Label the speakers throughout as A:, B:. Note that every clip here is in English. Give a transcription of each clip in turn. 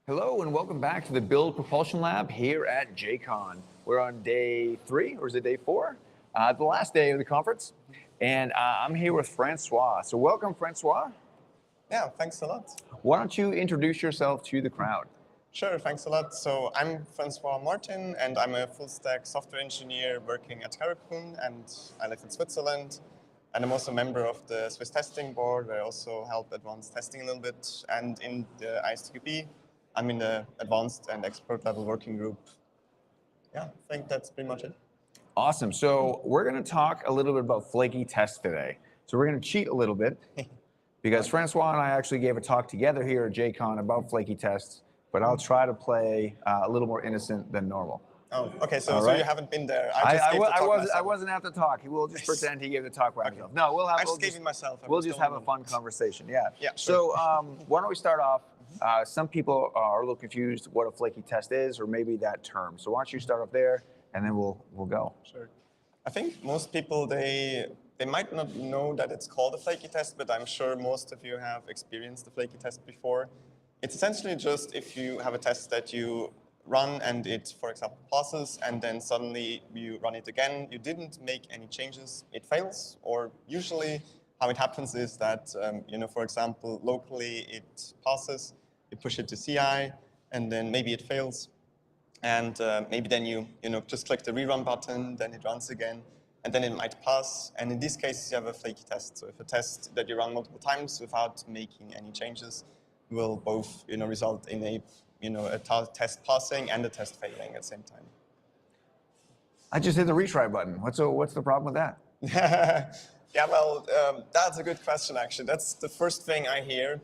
A: Hello and welcome back to the Build Propulsion Lab here at JCON. We're on day 3, or is it day 4? The last day of the conference. And I'm here with François. So welcome, François.
B: Yeah, thanks a lot.
A: Why don't you introduce yourself to the crowd?
B: Sure, thanks a lot. So I'm François Martin, and I'm a full-stack software engineer working at Terracon, and I live in Switzerland. And I'm also a member of the Swiss testing board, where I also help advanced testing a little bit. And in the ISTQB, I'm in the advanced and expert level working group. Yeah, I think that's pretty much it.
A: Awesome. So we're going to talk a little bit about flaky tests today. So we're going to cheat a little bit because François and I actually gave a talk together here at JCON about flaky tests, but I'll try to play a little more innocent than normal.
B: Oh, okay. So you haven't been there.
A: I wasn't at the talk. We'll just pretend he gave the talk by himself. No,
B: I just gave it myself.
A: We'll just have a fun conversation. Yeah.
B: Yeah.
A: Sure. So why don't we start off? Some people are a little confused what a flaky test is, or maybe that term. So why don't you start off there, and then we'll go.
B: Sure. I think most people they might not know that it's called a flaky test, but I'm sure most of you have experienced the flaky test before. It's essentially just if you have a test that you run and it, for example, passes, and then suddenly you run it again, you didn't make any changes, it fails. Or usually how it happens is that, for example, locally it passes, you push it to CI, and then maybe it fails. And maybe then you just click the rerun button, then it runs again, and then it might pass. And in this case, you have a flaky test. So if a test that you run multiple times without making any changes will both result in a test passing and a test failing at the same time.
A: I just hit the retry button. What's the problem with that?
B: Yeah, well, that's a good question, actually. That's the first thing I hear.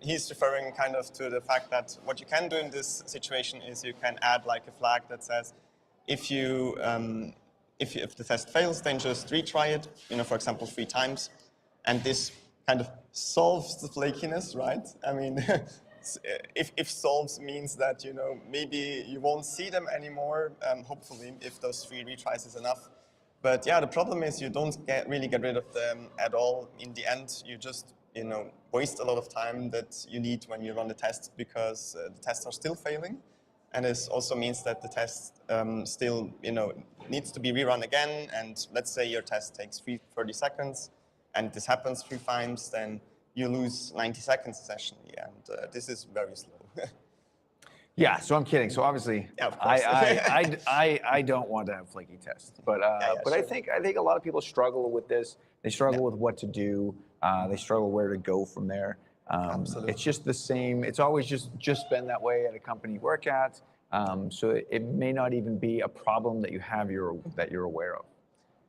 B: He's referring kind of to the fact that what you can do in this situation is you can add like a flag that says, if the test fails, then just retry it, for example, 3 times. And this kind of solves the flakiness, right? I mean, if solves means that, maybe you won't see them anymore, hopefully, if those 3 retries is enough. But yeah, the problem is you don't really get rid of them at all. In the end, you just waste a lot of time that you need when you run the tests because the tests are still failing. And this also means that the test still needs to be rerun again. And let's say your test takes 30 seconds and this happens 3 times, then you lose 90 seconds essentially. And this is very slow.
A: Yeah, so I'm kidding. So obviously,
B: yeah, of course.
A: I don't want to have flaky tests, but sure. I think a lot of people struggle with this. They struggle with what to do. They struggle where to go from there.
B: Absolutely.
A: It's just the same. It's always just been that way at a company you work at. So it may not even be a problem that you have that you're aware of.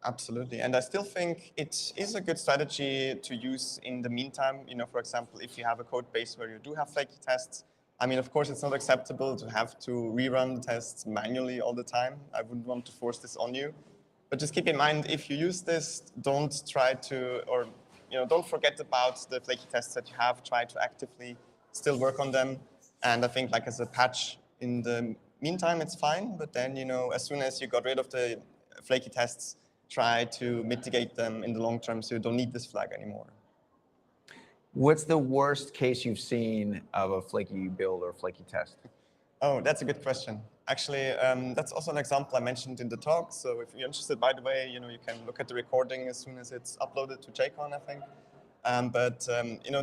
B: Absolutely, and I still think it is a good strategy to use in the meantime. For example, if you have a code base where you do have flaky tests. I mean, of course, it's not acceptable to have to rerun the tests manually all the time. I wouldn't want to force this on you. But just keep in mind, if you use this, don't forget about the flaky tests that you have. Try to actively still work on them. And I think like as a patch in the meantime, it's fine. But then, as soon as you got rid of the flaky tests, try to mitigate them in the long term so you don't need this flag anymore.
A: What's the worst case you've seen of a flaky build or flaky test?
B: Oh, that's a good question. Actually, that's also an example I mentioned in the talk. So if you're interested, by the way, you can look at the recording as soon as it's uploaded to JCON, I think.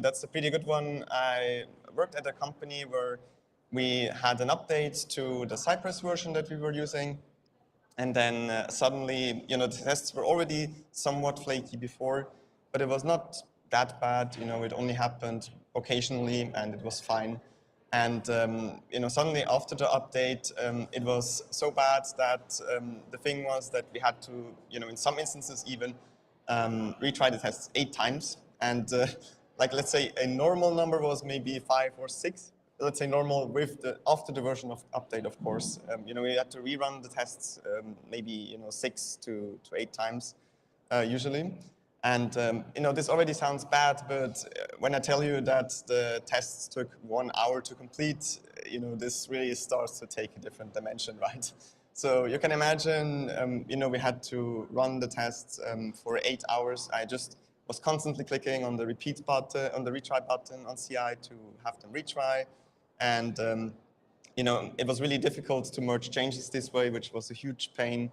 B: That's a pretty good one. I worked at a company where we had an update to the Cypress version that we were using. And then suddenly, the tests were already somewhat flaky before, but it was not that bad. It only happened occasionally, and it was fine. And suddenly after the update, it was so bad that the thing was that we had to, in some instances even retry the tests 8 times. And let's say a normal number was maybe 5 or 6. Let's say normal after the version of update, of course. We had to rerun the tests maybe 6 to 8 times usually. And this already sounds bad, but when I tell you that the tests took 1 hour to complete, this really starts to take a different dimension, right? So you can imagine, we had to run the tests for 8 hours. I just was constantly clicking on the repeat button, on the retry button on CI to have them retry. And you know, it was really difficult to merge changes this way, which was a huge pain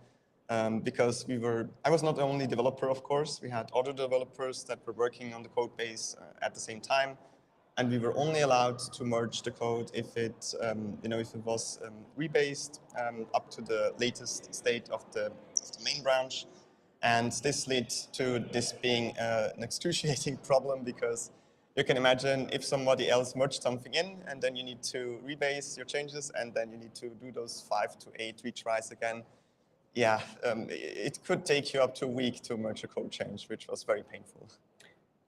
B: because I was not the only developer, of course. We had other developers that were working on the code base at the same time. And we were only allowed to merge the code if it, you know, if it was rebased up to the latest state of the main branch. And this led to this being an excruciating problem because you can imagine if somebody else merged something in and then you need to rebase your changes and then you need to do those 5 to 8 retries again. Yeah, it could take you up to a week to merge a code change, which was very painful.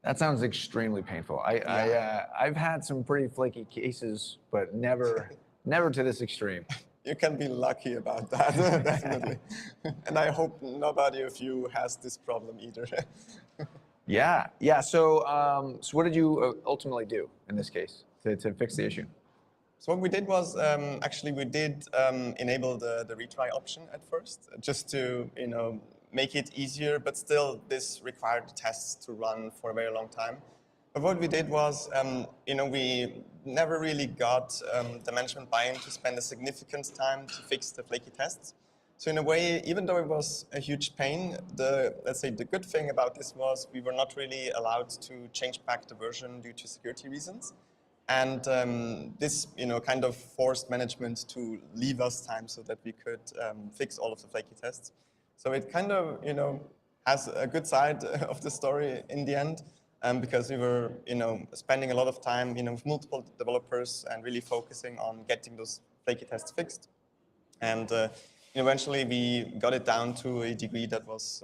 A: That sounds extremely painful. I've had some pretty flaky cases, but never to this extreme.
B: You can be lucky about that, definitely. And I hope nobody of you has this problem either.
A: Yeah. So what did you ultimately do in this case to fix the issue?
B: So what we did was actually we did enable the retry option at first, just to make it easier. But still, this required tests to run for a very long time. But what we did was, we never really got the management buy-in to spend a significant time to fix the flaky tests. So in a way, even though it was a huge pain, let's say the good thing about this was we were not really allowed to change back the version due to security reasons. And this, kind of forced management to leave us time so that we could fix all of the flaky tests. So it kind of, has a good side of the story in the end. Because we were, spending a lot of time, with multiple developers and really focusing on getting those flaky tests fixed. And eventually we got it down to a degree that was,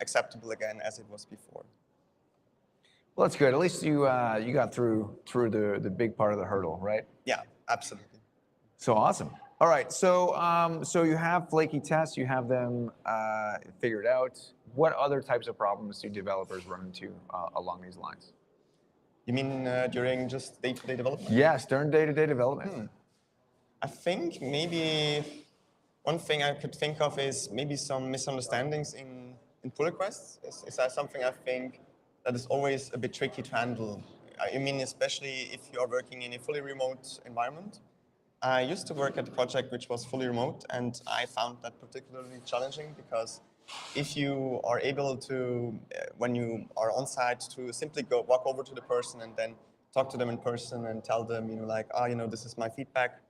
B: acceptable again as it was before.
A: Well, that's good. At least you got through the big part of the hurdle, right?
B: Yeah, absolutely.
A: So awesome. All right. So you have flaky tests. You have them figured out. What other types of problems do developers run into along these lines?
B: You mean during just day-to-day development?
A: Yes, during day-to-day development.
B: I think maybe one thing I could think of is maybe some misunderstandings in pull requests. Is that something I think that is always a bit tricky to handle? I mean, especially if you are working in a fully remote environment. I used to work at a project which was fully remote, and I found that particularly challenging because if you are able to, when you are on site, to simply walk over to the person and then talk to them in person and tell them, this is my feedback.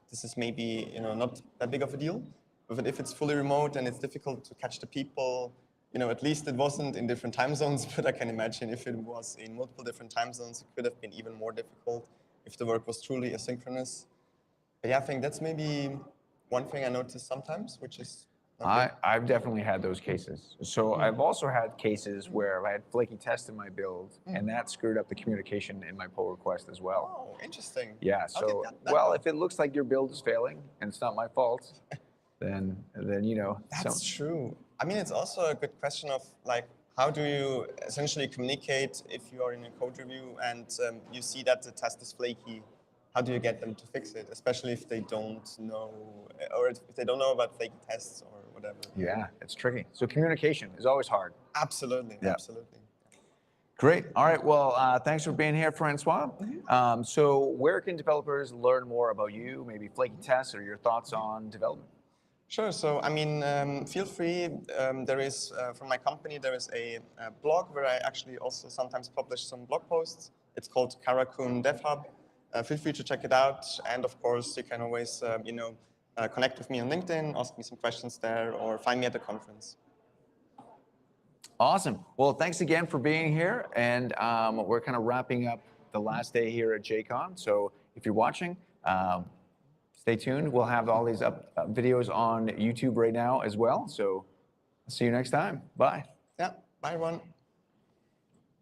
B: This is maybe, not that big of a deal. But if it's fully remote and it's difficult to catch the people, at least it wasn't in different time zones, but I can imagine if it was in multiple different time zones, it could have been even more difficult if the work was truly asynchronous. But yeah, I think that's maybe one thing I notice sometimes, which is
A: I've definitely had those cases. So I've also had cases where I had flaky tests in my build, and that screwed up the communication in my pull request as well.
B: Oh, interesting.
A: Yeah. So if it looks like your build is failing and it's not my fault, then
B: That's true. I mean, it's also a good question of how do you essentially communicate if you are in a code review and you see that the test is flaky? How do you get them to fix it, especially if they don't know, or if they don't know about flaky tests or whatever?
A: Yeah, it's tricky. So communication is always hard.
B: Absolutely,
A: yeah.
B: Absolutely.
A: Great. All right. Well, thanks for being here, Francois. So where can developers learn more about you, maybe flaky tests or your thoughts on development?
B: Sure. So, I mean, feel free. There is, from my company, there is a blog where I actually also sometimes publish some blog posts. It's called Karakun Dev Hub. Feel free to check it out. And of course, you can always, connect with me on LinkedIn, ask me some questions there, or find me at the conference.
A: Awesome. Well, thanks again for being here. And we're kind of wrapping up the last day here at JCON. So if you're watching, stay tuned. We'll have all these videos on YouTube right now as well. So see you next time. Bye.
B: Yeah. Bye, everyone.